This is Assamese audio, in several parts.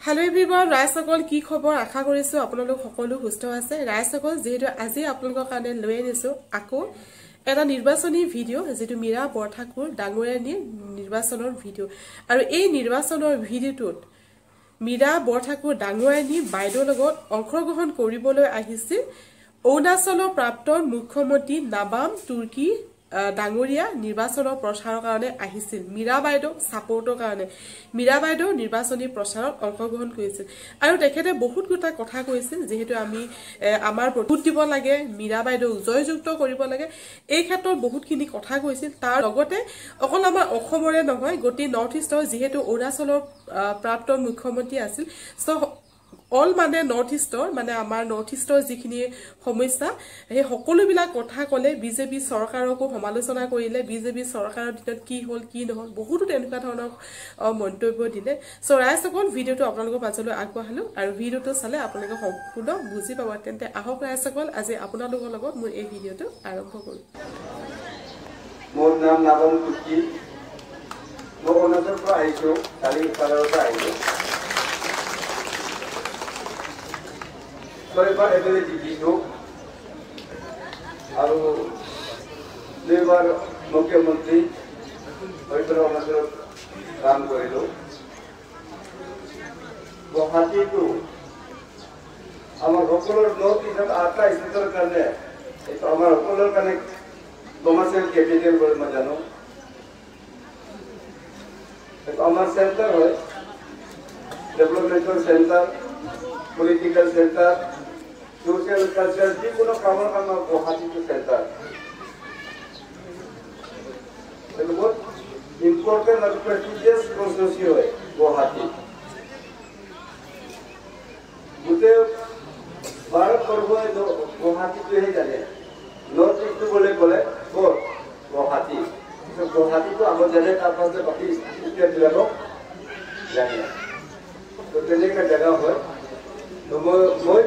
Hello everyone, ৰাইজসকল কি খবৰ আশা কৰিছো আপোনালোক সকলো সুস্থ আছে ৰাইজসকল যেহেতু আজি আপোনালোকৰ কাৰণে লৈ আনিছো আকৌ এটা নিৰ্বাচনী ভিডিও যেটো মীৰা বৰঠাকুৰ ডাঙৰীয়ানী নিৰ্বাচনৰ ভিডিও আৰু এই নিৰ্বাচনৰ ভিডিওটোত মীৰা বৰঠাকুৰ ডাঙৰীয়ানী বাইদেউৰ লগত অংশগ্ৰহণ কৰিবলৈ আহিছিল অৰুণাচলৰ প্ৰাক্তন মুখ্যমন্ত্ৰী নাবাম তুৰ্কী ডাঙৰীয়া নিৰ্বাচনৰ প্ৰচাৰৰ কাৰণে আহিছিল মীৰা বাইদেউ সাপোৰ্টৰ কাৰণে মীৰা বাইদেউ নিৰ্বাচনী প্ৰচাৰত অংশগ্ৰহণ কৰিছিল আৰু তেখেতে বহুত গুটা কথা কৈছিল যেহেতু আমি আমাৰ ভোট দিব লাগে মীৰা বাইদেউ জয়যুক্ত কৰিব লাগে এই ক্ষেত্ৰত বহুতখিনি কথা কৈছিল তাৰ লগতে অকল আমাৰ অসমৰে নহয় গতি নৰ্থ ইষ্টৰ যেহেতু অৰুণাচলৰ প্ৰাক্তন মুখ্যমন্ত্ৰী আছিল সো all মানে নৰ্থ ইষ্টৰ মানে আমাৰ নৰ্থ ইষ্টৰ যিখিনি সমস্যা এই সকলো বিলাক কথা কলে বিজেপি চৰকাৰকো সমালোচনা কৰিলে বিজেপি চৰকাৰৰ দিনত কি হল কি নহল বহুত তেনেকুৱা ধৰণৰ মন্তব্য দিলে সো ৰাইজসকল ভিডিওটো আপোনালোকৰ মাজলৈ আগবঢ়ালো আৰু ভিডিওটো চালে আপোনালোকে সম্পূৰ্ণ বুজি পাব তেন্তে আহক ৰাইজসকল আজি আপোনালোকৰ লগত মই এই ভিডিওটো আৰম্ভ কৰো মোৰ নাম নাবাম তুৰ্কী মই অৰুণাচলৰ পৰা আহিছো কালি পাৰৰ পৰা আহিছো Sorry, ability to আৰু দুইবাৰ মুখ্যমন্ত্ৰী অৰুণাচলত কাম কৰিলো গুৱাহাটীটো আমাৰ সকলোৰ নৰ্থ ইষ্টত 8টা ষ্টেটৰ কাৰণে এইটো আমাৰ সকলোৰ কাৰণে কমাৰ্চিয়েল কেপিটেল বুলি মই জানো এইটো আমাৰ চেণ্টাৰ হয় ডেভেলপমেণ্টৰ centre political centre social culture যিকোনো কামৰ কাম গুৱাহাটীটো চেণ্টাৰ এইটো বহুত ইম্পৰ্টেণ্ট আৰু প্ৰেষ্টিজিয়াছ কনষ্টিটিউচি হয় গুৱাহাটী গোটেই ভাৰতবৰ্ষই গুৱাহাটীটোহে জানে নৰ্থ ইষ্ট বুলি ক'লে ক'ত গুৱাহাটী গুৱাহাটীটো আগত জানে তাৰপাছত বাকী ষ্টেটবিলাকক জানে তো তেনেকুৱা জেগা হয় তো মই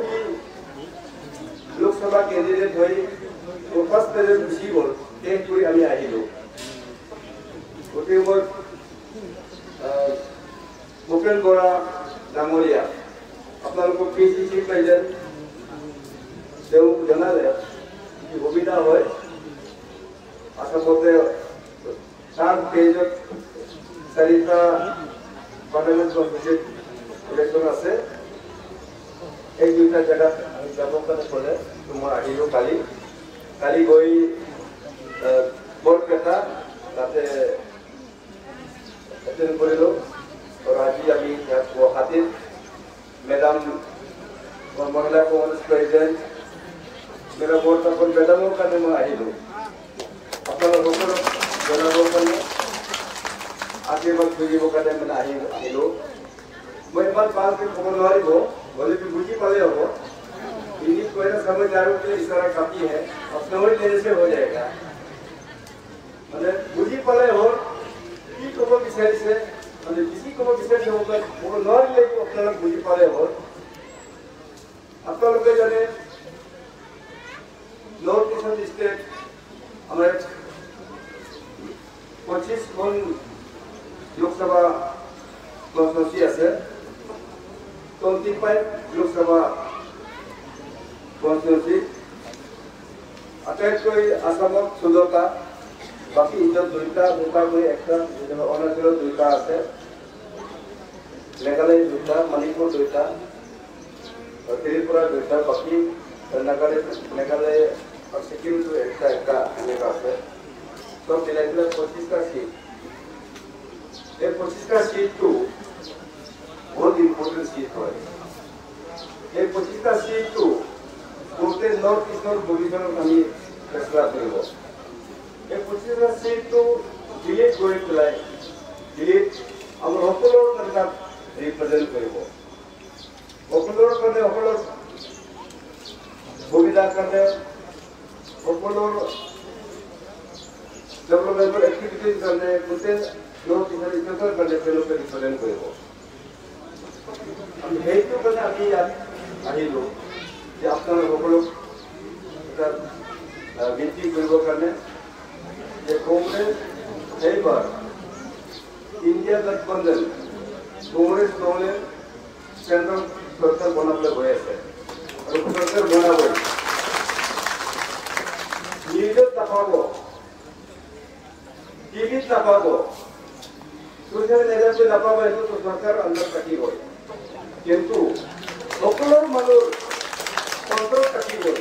লোকসভা কেন্ডিডেট হই ফাৰ্স্ট পেজে গুছি গল টেক কৰি আমি আহিলো ওতে মোৰ ভূপেন বৰা ডাঙৰীয়া আপোনালোকৰ পিসিসি প্ৰেসিডেন্ট তেওঁ জনালে কি সুবিধা হয় আসামতে 4 পেজত 4টা পাৰ্লামেন্ট কনস্টিটিউট ইলেকশন আছে एक दुईटा जगह जाबो কাৰণে ক'লে মই আহিলো কালি গৈ বৰপেটা তাতে এটেন্ড কৰিলো আৰু আজি আমি গুৱাহাটীত মেডাম মহিলা কংগ্ৰেছ প্ৰেসিডেন্ট মেৰা বৰঠাকুৰ মেডামৰ কাৰণে মই আহিলো আপোনালোকৰ সকলোক জনাবৰ কাৰণে আশীৰ্বাদ খুজিবৰ কাৰণে মানে আহিলো মই ইমান ভালকৈ ক'ব নোৱাৰিব बोले भी बुझी पाले हो इंग्लिश को ऐसा समझ आ रहा है इशारा काफी है अब समझ लेने से हो जाएगा मतलब बुझी पाले हो की को विषय से मतलब किसी को विषय से होगा वो नॉन ले को अपना बुझी पाले हो अपना लोग जाने नॉर्थ ईस्टर्न स्टेट हमारे 25 कौन लोकसभा कॉन्स्टिट्यूंसी আছে 25 লোকসভা কনস্টিটিউন্সি আটাইতকৈ আসামত 16টা বাকি ইজত দুইটা দুটাকৈ একটা অৰুণাচলত দুইটা আছে মেঘালয় দুইটা মণিপুৰ দুইটা ত্ৰিপুৰা দুইটা বাকি মেঘালয় আৰু ছিকিমটো একটা এনেকা আছে সব মিলাই 25টা সিট এই 25টা সিটটো बहुत इम्पोर्टेंट सीट है ये 25টা सीट तो गोटे नॉर्थ ईस्टर्न भविष्य আমি ফেসলা কৰিব এই 25টা सीट तो ডিলিট কৰি পেলাই ডিলিট আমাৰ সকলোৰ কাৰণে ৰিপ্ৰেজেন্ট কৰিব সকলোৰ কাৰণে সকলোৰ সুবিধাৰ কাৰণে সকলোৰ ডেভেলপমেন্টৰ এক্টিভিটিৰ কাৰণে গোটেই নৰ্থ ইষ্টৰ কাৰণে তেওঁলোকে ৰিপ্ৰেজেন্ট কৰিব আমি সেইটো কাৰণে আমি আহিলো যে আপোনালোক সকলোক বিনতি কৰিবৰ কাৰণে যে কংগ্ৰেছ এইবাৰ ইণ্ডিয়া গঠবন্ধন कांग्रेस दल চেণ্ট্ৰেল চৰকাৰ বনাবলৈ গৈ আছে আৰু চৰকাৰ বনাবই নিউজত নাপাব টিভিত নাপাব ছ'চিয়েল মিডিয়াত নাপাব এইটো চৰকাৰ আণ্ডাৰত থাকিবই কিন্তু সকলো মানুহৰ অন্তৰত থাকি গ'ল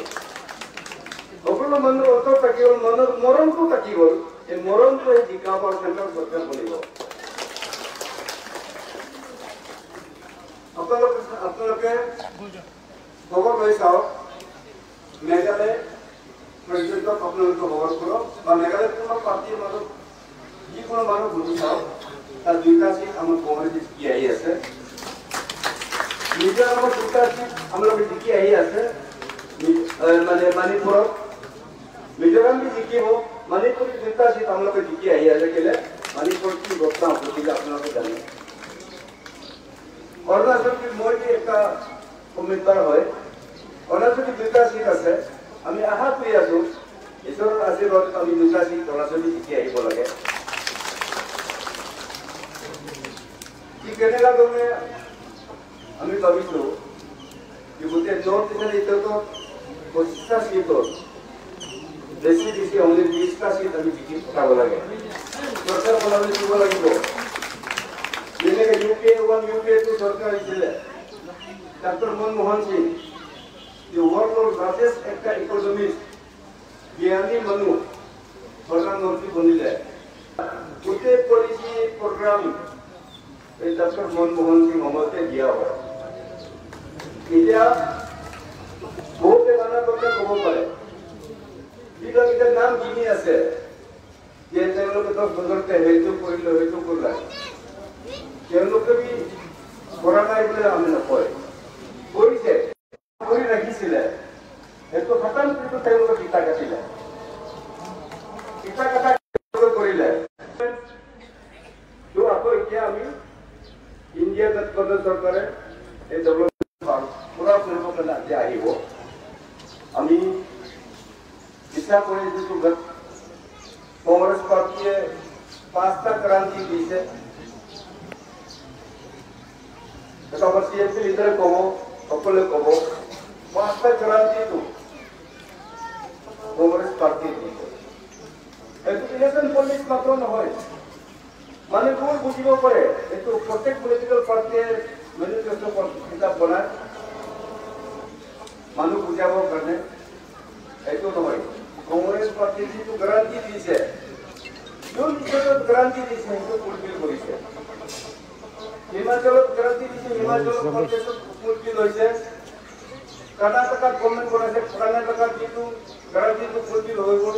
সকলো মানুহৰ অন্তৰত থাকি গ'ল মনৰ মৰণটো থাকি গ'ল এই মৰণটো জিকাব আৰু চেণ্ট্ৰেল চৰকাৰ বনিব আপোনালোকে খবৰ লৈ চাওক মেঘালয় প্ৰেচিডেণ্টক আপোনালোকে খবৰ কৰক বা মেঘালয় কোনো পাৰ্টীৰ মাজত যিকোনো মানুহ বুজি চাওক তাৰ 2টা সিট আমাৰ কংগ্ৰেছে জিকি আহি আছে মিজোৰামত 2টা সিট আপোনালোকে জিকি আহি আছে মানে মণিপুৰত মিজোৰাম भी জিকিব মণিপুৰত 2টা সিট আপোনালোকে জিকি আহি আছে কেলে মণিপুৰত কি ঘটনা ঘটিলে আপোনালোকে জানে অৰুণাচলত মই একটা উম্মেদৱাৰ হয় অৰুণাচলত 2টা সিট আছে আমি আশা কৰি আছো ঈশ্বৰৰ আশীৰ্বাদত আমি 2টা সিট অৰুণাচলত জিকি আহিব লাগে কেনেকা ধৰণে আমি ভাবিছো যে গোটেই নৰ্থ ইষ্টৰ এতিয়াতো 25টা সিটৰ বেছি আমি 20টা সিট আমি জিকি পঠাব লাগে চৰকাৰ বনাবলৈ দিব লাগিব যেনেকে UPA1 UPA2 চৰকাৰ আহিছিলে doctor Manmohan Singh the world's largest একটা economist জ্ঞানী মানুহ প্ৰধানমন্ত্ৰী বনিলে গোটেই পলিচি প্ৰগ্ৰাম এই ডক্টৰ মনমোহন সিং সময়তে দিয়া হয় এতিয়া বহুতে নানা কথা ক'ব পাৰে যিবিলাক নাম কিনি আছে যে তেওঁলোকে 10 বছৰতে সেইটো কৰিলে সেইটো কৰিলে তেওঁলোকে বি কৰা নাই বুলি আমি নকয় কৰিছে কৰি ৰাখিছিলে এইটো খতম কিন্তু তেওঁলোকে পিতা কাটিলে পিতা কটা কৰিলে তো আকৌ এতিয়া আমি ইণ্ডিয়া গঠবন্ধন চৰকাৰে এই ডেভেলপমেণ্ট পুৰা পৰিৱৰ্তন আজি আহিব আমি বিশ্বাস কৰি যিটো কংগ্ৰেছ পাৰ্টীয়ে 5টা ক্ৰান্তি দিছে এটা আমাৰ CMC লিডাৰে ক'ব সকলোৱে ক'ব 5টা ক্ৰান্তিটো কংগ্ৰেছ পাৰ্টীয়ে দিছে এইটো ইলেকশ্যন পলিটিক্স মাত্ৰ নহয় মানে কোন বুজিব পাৰে এইটো প্ৰত্যেক পলিটিকেল পাৰ্টীয়ে মেনিফেষ্টো কিতাপ বনায় মানুহ বুজাবৰ কাৰণে এইটো নহয় কংগ্ৰেছ পাৰ্টীয়ে যিটো গেৰাণ্টি দিছে যোন হিচাপত গেৰাণ্টি দিছে সেইটো ফুলফিল কৰিছে হিমাচলত গেৰাণ্টি দিছে হিমাচলত ফুলফিল হৈছে কৰ্ণাটকত গভৰ্ণমেণ্ট বনাইছে কৰ্ণাটকত যিটো গেৰাণ্টিটো ফুলফিল হৈ গ'ল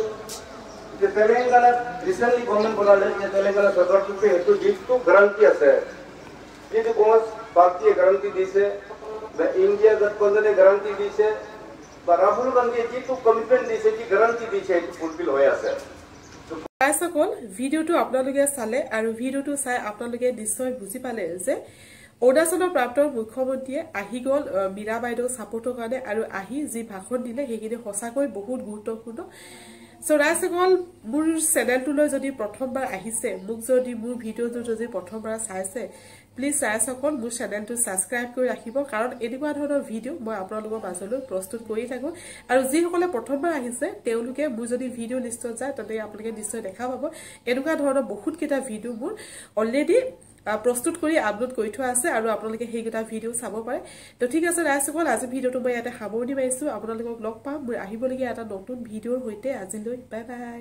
যে তেলেংগানাত ৰিচেণ্টলি গভৰ্ণমেণ্ট বনালে যে তেলেংগানা চৰকাৰটোকে সেইটো যিটো গেৰাণ্টি আছে যিটো কংগ্ৰেছ পাৰ্টীয়ে গেৰাণ্টি দিছে বা ইণ্ডিয়া গঠবন্ধনে গেৰাণ্টি দিছে বা ৰাহুল গান্ধীয়ে যিটো কমিটমেণ্ট দিছে যি গেৰাণ্টি দিছে সেইটো ফুলফিল হৈ আছে সকল ভিডিঅ'টো আপোনালোকে চালে আৰু ভিডিঅ'টো চাই আপোনালোকে নিশ্চয় বুজি পালে যে অৰুণাচলৰ প্ৰাক্তন মুখ্যমন্ত্ৰীয়ে আহি গ'ল মীৰা বাইদেউ ছাপোৰ্টৰ কাৰণে আৰু আহি যি ভাষণ দিলে সেইখিনি সঁচাকৈ বহুত গুৰুত্বপূৰ্ণ সো ৰাইজসকল মোৰ চেনেলটোলৈ যদি প্ৰথমবাৰ আহিছে মোক যদি মোৰ ভিডিঅ'টো যদি প্ৰথমবাৰ চাইছে প্লিজ ৰাইজসকল মোৰ চেনেলটো ছাবস্ক্ৰাইব কৰি ৰাখিব কাৰণ এনেকুৱা ধৰণৰ ভিডিঅ' মই আপোনালোকৰ মাজলৈ প্ৰস্তুত কৰি থাকোঁ আৰু যিসকলে প্ৰথমবাৰ আহিছে তেওঁলোকে মোৰ যদি ভিডিঅ' লিষ্টত যায় তেন্তে আপোনালোকে নিশ্চয় দেখা পাব এনেকুৱা ধৰণৰ বহুতকেইটা ভিডিঅ' মোৰ অলৰেডি প্ৰস্তুত কৰি আপলোড কৰি থোৱা আছে আৰু আপোনালোকে সেইকেইটা ভিডিঅ' চাব পাৰে তো ঠিক আছে ৰাইজসকল আজি ভিডিঅ'টো মই ইয়াতে সামৰণি মাৰিছোঁ আপোনালোকক লগ পাম মোৰ আহিবলগীয়া এটা নতুন ভিডিঅ'ৰ সৈতে আজিলৈ বাই বাই